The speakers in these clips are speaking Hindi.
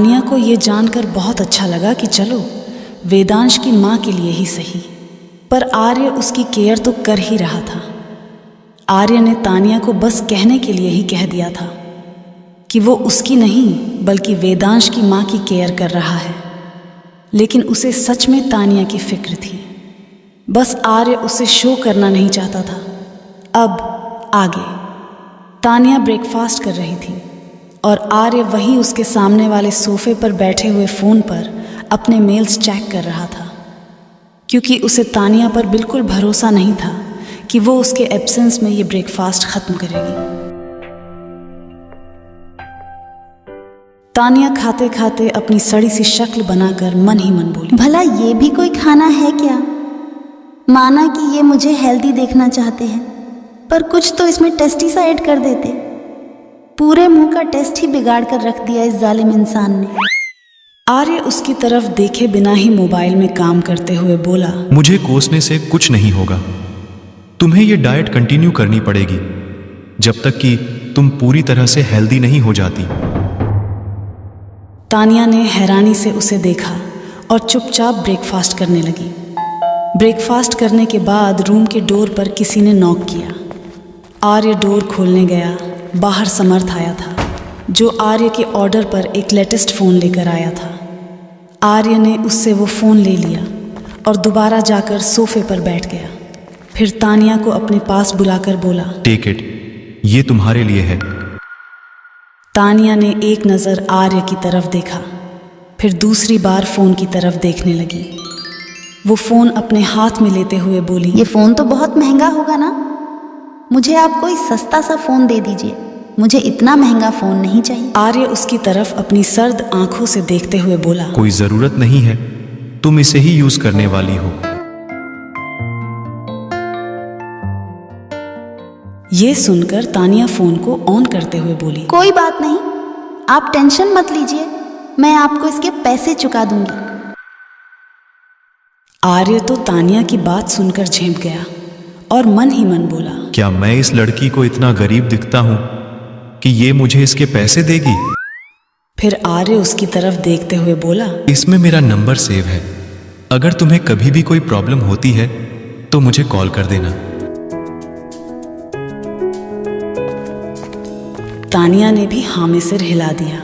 तानिया को ये जानकर बहुत अच्छा लगा कि चलो वेदांश की माँ के लिए ही सही, पर आर्य उसकी केयर तो कर ही रहा था। आर्य ने तानिया को बस कहने के लिए ही कह दिया था कि वो उसकी नहीं बल्कि वेदांश की माँ की केयर कर रहा है, लेकिन उसे सच में तानिया की फिक्र थी। बस आर्य उसे शो करना नहीं चाहता था। अब आगे तानिया ब्रेकफास्ट कर रही थी और आर्य वहीं उसके सामने वाले सोफे पर बैठे हुए फ़ोन पर अपने मेल्स चेक कर रहा था, क्योंकि उसे तानिया पर बिल्कुल भरोसा नहीं था कि वो उसके एब्सेंस में ये ब्रेकफास्ट ख़त्म करेगी। तानिया खाते खाते अपनी सड़ी सी शक्ल बनाकर मन ही मन बोली, भला ये भी कोई खाना है क्या? माना कि ये मुझे हेल्दी देखना चाहते हैं, पर कुछ तो इसमें टेस्टी सा ऐड कर देते। पूरे मुंह का टेस्ट ही बिगाड़ कर रख दिया इस जालिम इंसान ने। आर्य उसकी तरफ देखे बिना ही मोबाइल में काम करते हुए बोला, मुझे कोसने से कुछ नहीं होगा। तुम्हें ये डाइट कंटिन्यू करनी पड़ेगी जब तक कि तुम पूरी तरह से हेल्दी नहीं हो जाती। तानिया ने हैरानी से उसे देखा और चुपचाप ब्रेकफास्ट करने लगी। ब्रेकफास्ट करने के बाद रूम के डोर पर किसी ने नॉक किया। आर्य डोर खोलने गया। बाहर समर्थ आया था, जो आर्य के ऑर्डर पर एक लेटेस्ट फ़ोन लेकर आया था। आर्य ने उससे वो फ़ोन ले लिया और दोबारा जाकर सोफे पर बैठ गया। फिर तानिया को अपने पास बुलाकर बोला, टेक इट, ये तुम्हारे लिए है। तानिया ने एक नज़र आर्य की तरफ देखा, फिर दूसरी बार फ़ोन की तरफ देखने लगी। वो फ़ोन अपने हाथ में लेते हुए बोली, ये फ़ोन तो बहुत महंगा होगा ना? मुझे आप कोई सस्ता सा फ़ोन दे दीजिए, मुझे इतना महंगा फ़ोन नहीं चाहिए। आर्य उसकी तरफ अपनी सर्द आंखों से देखते हुए बोला, कोई ज़रूरत नहीं है, तुम इसे ही यूज़ करने वाली हो। ये सुनकर तानिया फ़ोन को ऑन करते हुए बोली, कोई बात नहीं, आप टेंशन मत लीजिए, मैं आपको इसके पैसे चुका दूंगी। आर्य तो तानिया की बात सुनकर झेंप गया और मन ही मन बोला, क्या मैं इस लड़की को इतना गरीब दिखता हूं कि ये मुझे इसके पैसे देगी? फिर आर्य उसकी तरफ देखते हुए बोला, इसमें मेरा नंबर सेव है, अगर तुम्हें कभी भी कोई प्रॉब्लम होती है तो मुझे कॉल कर देना। तानिया ने भी हाँ में सिर हिला दिया।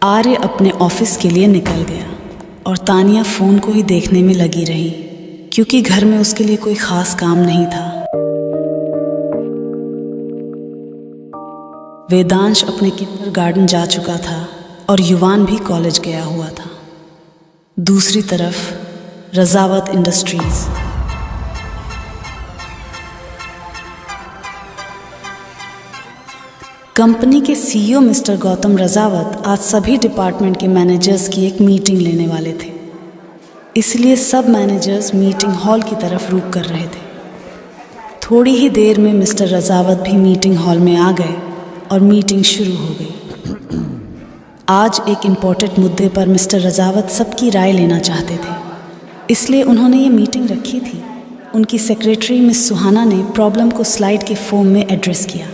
आर्य अपने ऑफिस के लिए निकल गया और तानिया फ़ोन को ही देखने में लगी रही, क्योंकि घर में उसके लिए कोई ख़ास काम नहीं था। वेदांश अपने किंडरगार्टन जा चुका था और युवान भी कॉलेज गया हुआ था। दूसरी तरफ रजावत इंडस्ट्रीज। कंपनी के सीईओ मिस्टर गौतम रजावत आज सभी डिपार्टमेंट के मैनेजर्स की एक मीटिंग लेने वाले थे, इसलिए सब मैनेजर्स मीटिंग हॉल की तरफ रुख कर रहे थे। थोड़ी ही देर में मिस्टर रजावत भी मीटिंग हॉल में आ गए और मीटिंग शुरू हो गई। आज एक इम्पोर्टेंट मुद्दे पर मिस्टर रजावत सबकी राय लेना चाहते थे, इसलिए उन्होंने ये मीटिंग रखी थी। उनकी सेक्रेटरी मिस सुहाना ने प्रॉब्लम को स्लाइड के फॉर्म में एड्रेस किया।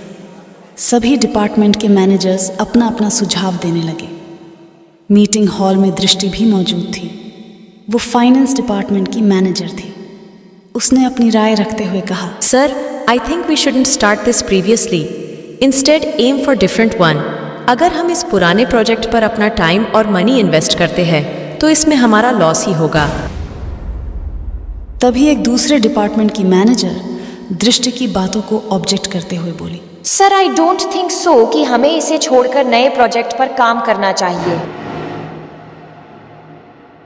सभी डिपार्टमेंट के मैनेजर्स अपना अपना सुझाव देने लगे। मीटिंग हॉल में दृष्टि भी मौजूद थी। वो फाइनेंस डिपार्टमेंट की मैनेजर थी। उसने अपनी राय रखते हुए कहा, sir, I think we shouldn't start this previously, instead aim for different one. अगर हम इस पुराने प्रोजेक्ट पर अपना टाइम और मनी इन्वेस्ट करते हैं तो इसमें हमारा लॉस ही होगा। तभी एक दूसरे डिपार्टमेंट की मैनेजर दृष्टि की बातों को ऑब्जेक्ट करते हुए बोली, sir, I don't think so कि हमें इसे छोड़कर नए प्रोजेक्ट पर काम करना चाहिए।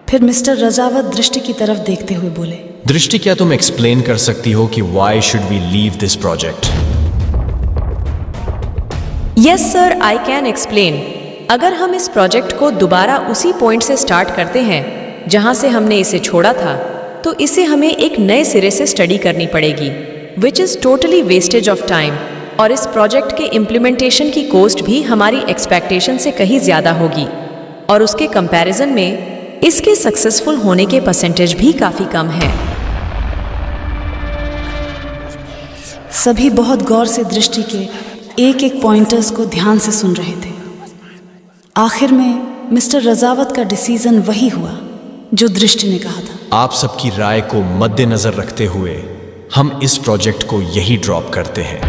फिर मिस्टर रजावत दृष्टि की तरफ देखते हुए बोले, दृष्टि, क्या तुम एक्सप्लेन कर सकती हो कि why should we leave this project? Yes sir, I can explain. अगर हम इस प्रोजेक्ट को दोबारा उसी पॉइंट से स्टार्ट करते हैं जहां से हमने इसे छोड़ा था, तो इसे हमें एक नए सिरे से स्टडी करनी पड़ेगी, which is totally wastage of time. और इस प्रोजेक्ट के इम्प्लीमेंटेशन की कॉस्ट भी हमारी एक्सपेक्टेशन से कहीं ज़्यादा होगी, और उसके कंपैरिजन में इसके सक्सेसफुल होने के परसेंटेज भी काफ़ी कम है। सभी बहुत गौर से दृष्टि के एक एक पॉइंटर्स को ध्यान से सुन रहे थे। आखिर में मिस्टर रजावत का डिसीजन वही हुआ जो दृष्टि ने कहा था। आप सबकी राय को मद्देनजर रखते हुए हम इस प्रोजेक्ट को यही ड्रॉप करते हैं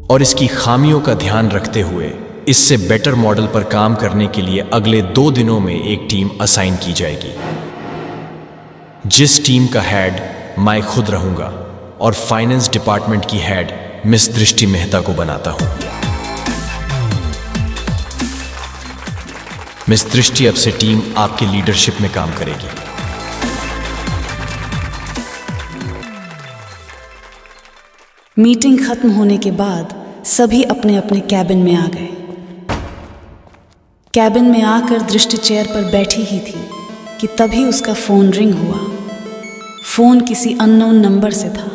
और इसकी खामियों का ध्यान रखते हुए इससे बेटर मॉडल पर काम करने के लिए अगले 2 दिनों में एक टीम असाइन की जाएगी, जिस टीम का हेड मैं खुद रहूंगा और फाइनेंस डिपार्टमेंट की हेड मिस दृष्टि मेहता को बनाता हूं। मिस दृष्टि, अब से टीम आपकी लीडरशिप में काम करेगी। मीटिंग खत्म होने के बाद सभी अपने अपने कैबिन में आ गए। कैबिन में आकर दृष्टि चेयर पर बैठी ही थी कि तभी उसका फोन रिंग हुआ। फोन किसी अननोन नंबर से था।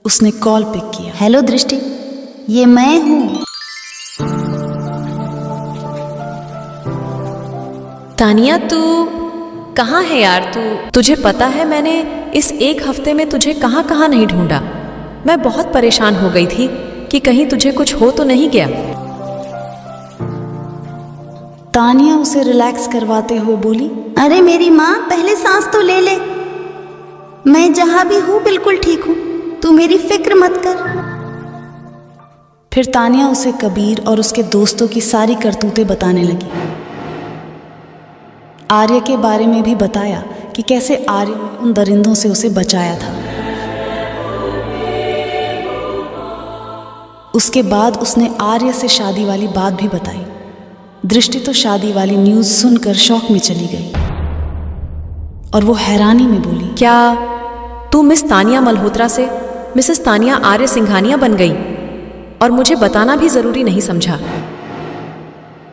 उसने कॉल पिक किया। हेलो दृष्टि, ये मैं हूँ। तानिया, तू कहाँ है यार? तुझे पता है मैंने इस 1 हफ्ते में तुझे कहाँ कहाँ नहीं ढूंढा। मैं बहुत परेशान हो गई थी कि कहीं तुझे कुछ हो तो नहीं गया। तानिया उसे रिलैक्स करवाते हुए बोली, अरे मेरी माँ, पहले सांस तो ले ले। मैं जहाँ भी हूँ बिल्कुल ठीक हूँ, तू मेरी फिक्र मत कर। फिर तानिया उसे कबीर और उसके दोस्तों की सारी करतूतें बताने लगी। आर्य के बारे में भी बताया कि कैसे आर्य ने उन दरिंदों से उसे बचाया था। उसके बाद उसने आर्य से शादी वाली बात भी बताई। दृष्टि तो शादी वाली न्यूज़ सुनकर शॉक में चली गई और वो हैरानी में बोली, क्या तू मिस तानिया मल्होत्रा से मिसेस तानिया आर्य सिंघानिया बन गई? और मुझे बताना भी जरूरी नहीं समझा।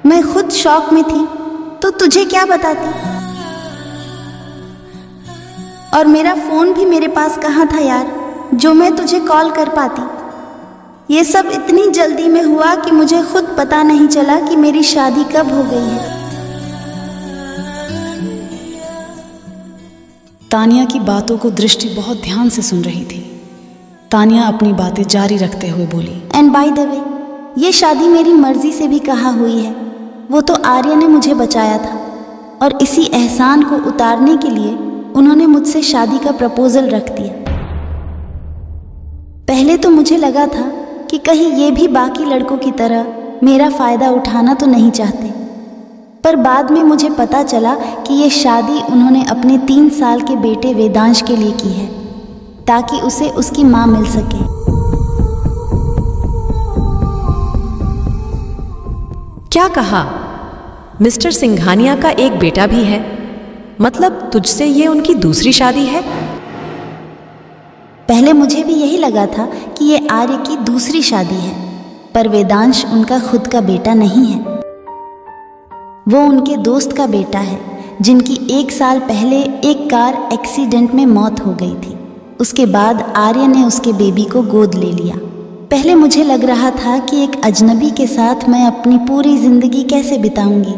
मैं खुद शॉक में थी तो तुझे क्या बताती। और मेरा फोन भी मेरे पास कहाँ था यार, जो मैं तुझे कॉल कर पाती। ये सब इतनी जल्दी में हुआ कि मुझे खुद पता नहीं चला कि मेरी शादी कब हो गई है। तानिया की बातों को दृष्टि बहुत ध्यान से सुन रही थी। तानिया अपनी बातें जारी रखते हुए बोली, एंड बाय द वे, ये शादी मेरी मर्जी से भी कहा हुई है। वो तो आर्य ने मुझे बचाया था और इसी एहसान को उतारने के लिए उन्होंने मुझसे शादी का प्रपोजल रख दिया। पहले तो मुझे लगा था कि कहीं ये भी बाकी लड़कों की तरह मेरा फ़ायदा उठाना तो नहीं चाहते, पर बाद में मुझे पता चला कि ये शादी उन्होंने अपने 3 साल के बेटे वेदांश के लिए की है ताकि उसे उसकी माँ मिल सके। क्या कहा? मिस्टर सिंघानिया का एक बेटा भी है? मतलब तुझसे ये उनकी दूसरी शादी है? पहले मुझे भी यही लगा था कि ये आर्य की दूसरी शादी है, पर वेदांश उनका खुद का बेटा नहीं है। वो उनके दोस्त का बेटा है जिनकी 1 साल पहले एक कार एक्सीडेंट में मौत हो गई थी। उसके बाद आर्य ने उसके बेबी को गोद ले लिया। पहले मुझे लग रहा था कि एक अजनबी के साथ मैं अपनी पूरी जिंदगी कैसे बिताऊंगी,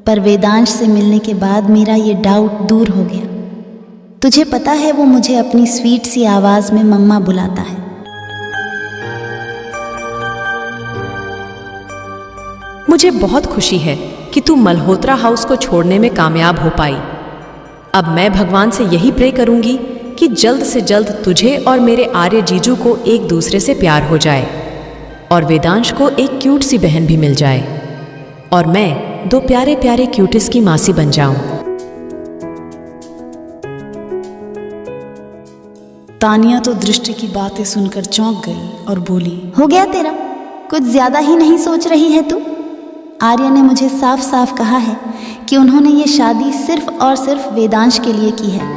पर वेदांश से मिलने के बाद मेरा ये डाउट दूर हो गया। तुझे पता है, वो मुझे अपनी स्वीट सी आवाज में मम्मा बुलाता है। मुझे बहुत खुशी है कि तू मल्होत्रा हाउस को छोड़ने में कामयाब हो पाई। अब मैं भगवान से यही प्रे करूंगी कि जल्द से जल्द तुझे और मेरे आर्य जीजू को एक दूसरे से प्यार हो जाए और वेदांश को एक क्यूट सी बहन भी मिल जाए और मैं 2 प्यारे प्यारे क्यूटिस की मासी बन जाऊं। तानिया तो दृष्टि की बातें सुनकर चौंक गई और बोली, हो गया तेरा, कुछ ज्यादा ही नहीं सोच रही है तू? आर्य ने मुझे साफ साफ कहा है कि उन्होंने ये शादी सिर्फ और सिर्फ वेदांश के लिए की है।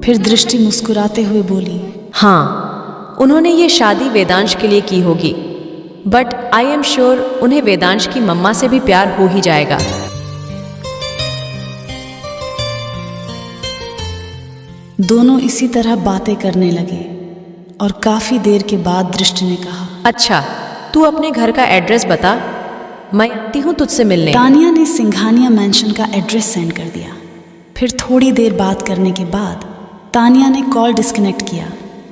फिर दृष्टि मुस्कुराते हुए बोली, हाँ, उन्होंने ये शादी वेदांश के लिए की होगी, बट आई एम श्योर उन्हें वेदांश की मम्मा से भी प्यार हो ही जाएगा। दोनों इसी तरह बातें करने लगे और काफी देर के बाद दृष्टि ने कहा, अच्छा, तू अपने घर का एड्रेस बता, मैं आती हूँ तुझसे मिलने। तानिया ने सिंघानिया मैंशन का एड्रेस सेंड कर दिया। फिर थोड़ी देर बात करने के बाद तानिया ने कॉल डिस्कनेक्ट किया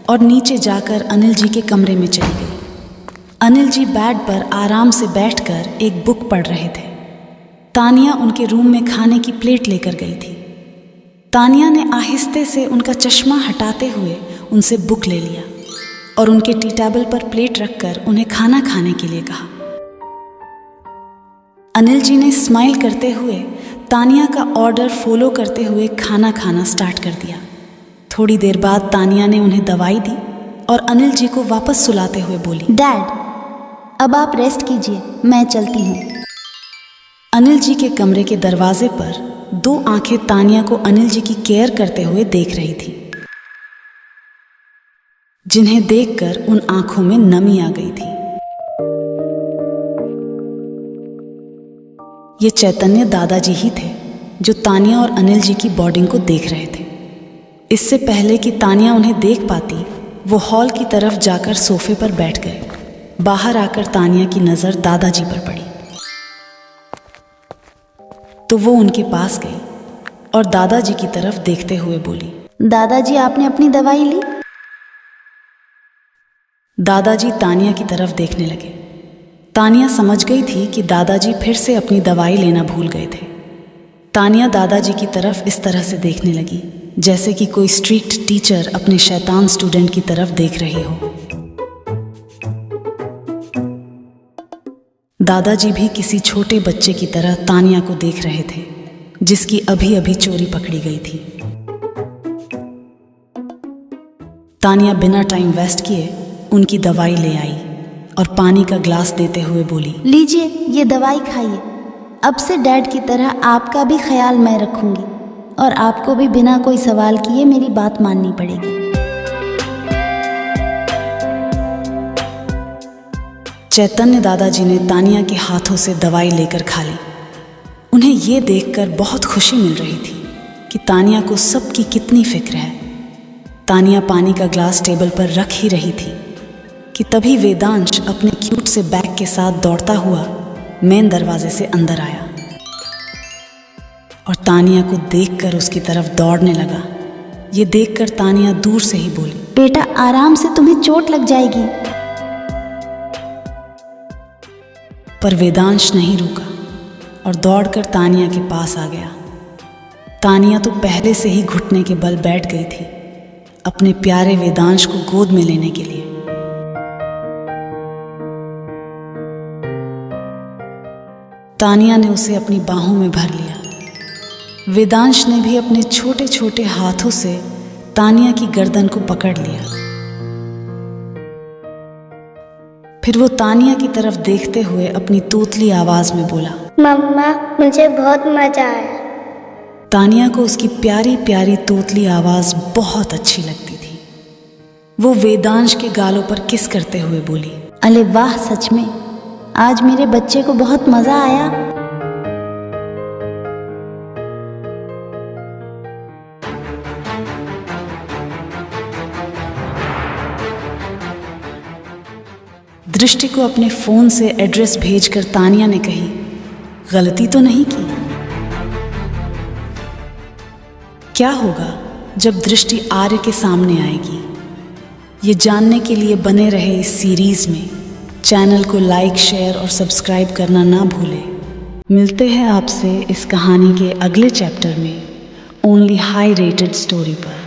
और नीचे जाकर अनिल जी के कमरे में चली गई। अनिल जी बेड पर आराम से बैठकर एक बुक पढ़ रहे थे। तानिया उनके रूम में खाने की प्लेट लेकर गई थी। तानिया ने आहिस्ते से उनका चश्मा हटाते हुए उनसे बुक ले लिया और उनके टी टेबल पर प्लेट रखकर उन्हें खाना खाने के लिए कहा। अनिल जी ने स्माइल करते हुए तानिया का ऑर्डर फॉलो करते हुए खाना खाना स्टार्ट कर दिया। थोड़ी देर बाद तानिया ने उन्हें दवाई दी और अनिल जी को वापस सुलाते हुए बोली, डैड अब आप रेस्ट कीजिए, मैं चलती हूँ। अनिल जी के कमरे के दरवाजे पर 2 आंखें तानिया को अनिल जी की केयर करते हुए देख रही थी, जिन्हें देखकर उन आंखों में नमी आ गई थी। ये चैतन्य दादाजी ही थे जो तानिया और अनिल जी की बॉन्डिंग को देख रहे थे। इससे पहले कि तानिया उन्हें देख पाती, वो हॉल की तरफ जाकर सोफे पर बैठ गए। बाहर आकर तानिया की नज़र दादाजी पर पड़ी तो वो उनके पास गई और दादाजी की तरफ देखते हुए बोली, दादाजी आपने अपनी दवाई ली? दादाजी तानिया की तरफ देखने लगे। तानिया समझ गई थी कि दादाजी फिर से अपनी दवाई लेना भूल गए थे। तानिया दादाजी की तरफ इस तरह से देखने लगी जैसे कि कोई स्ट्रिक्ट टीचर अपने शैतान स्टूडेंट की तरफ देख रही हो। दादाजी भी किसी छोटे बच्चे की तरह तानिया को देख रहे थे, जिसकी अभी अभी चोरी पकड़ी गई थी। तानिया बिना टाइम वेस्ट किए उनकी दवाई ले आई और पानी का ग्लास देते हुए बोली, लीजिए ये दवाई खाइए। अब से डैड की तरह आपका भी ख्याल मैं रखूंगी और आपको भी बिना कोई सवाल किए मेरी बात माननी पड़ेगी। चैतन्य दादाजी ने तानिया के हाथों से दवाई लेकर खा ली। उन्हें ये देखकर बहुत खुशी मिल रही थी कि तानिया को सबकी कितनी फिक्र है। तानिया पानी का ग्लास टेबल पर रख ही रही थी कि तभी वेदांश अपने क्यूट से बैग के साथ दौड़ता हुआ मेन दरवाजे से अंदर आया और तानिया को देखकर उसकी तरफ दौड़ने लगा। ये देखकर तानिया दूर से ही बोली, बेटा आराम से, तुम्हें चोट लग जाएगी। पर वेदांश नहीं रुका और दौड़कर तानिया के पास आ गया। तानिया तो पहले से ही घुटने के बल बैठ गई थी अपने प्यारे वेदांश को गोद में लेने के लिए। तानिया ने उसे अपनी बाहों में भर लिया। वेदांश ने भी अपने छोटे छोटे हाथों से तानिया की गर्दन को पकड़ लिया। फिर वो तानिया की तरफ देखते हुए अपनी तोतली आवाज में बोला, मम्मा मुझे बहुत मजा आया। तानिया को उसकी प्यारी प्यारी तोतली आवाज बहुत अच्छी लगती थी। वो वेदांश के गालों पर किस करते हुए बोली, अरे वाह, सच में आज मेरे बच्चे को बहुत मजा आया। दृष्टि को अपने फोन से एड्रेस भेजकर तानिया ने कही, गलती तो नहीं की? क्या होगा जब दृष्टि आर्य के सामने आएगी? ये जानने के लिए बने रहे इस सीरीज में। चैनल को लाइक, शेयर और सब्सक्राइब करना ना भूलें। मिलते हैं आपसे इस कहानी के अगले चैप्टर में ओनली हाई रेटेड स्टोरी पर।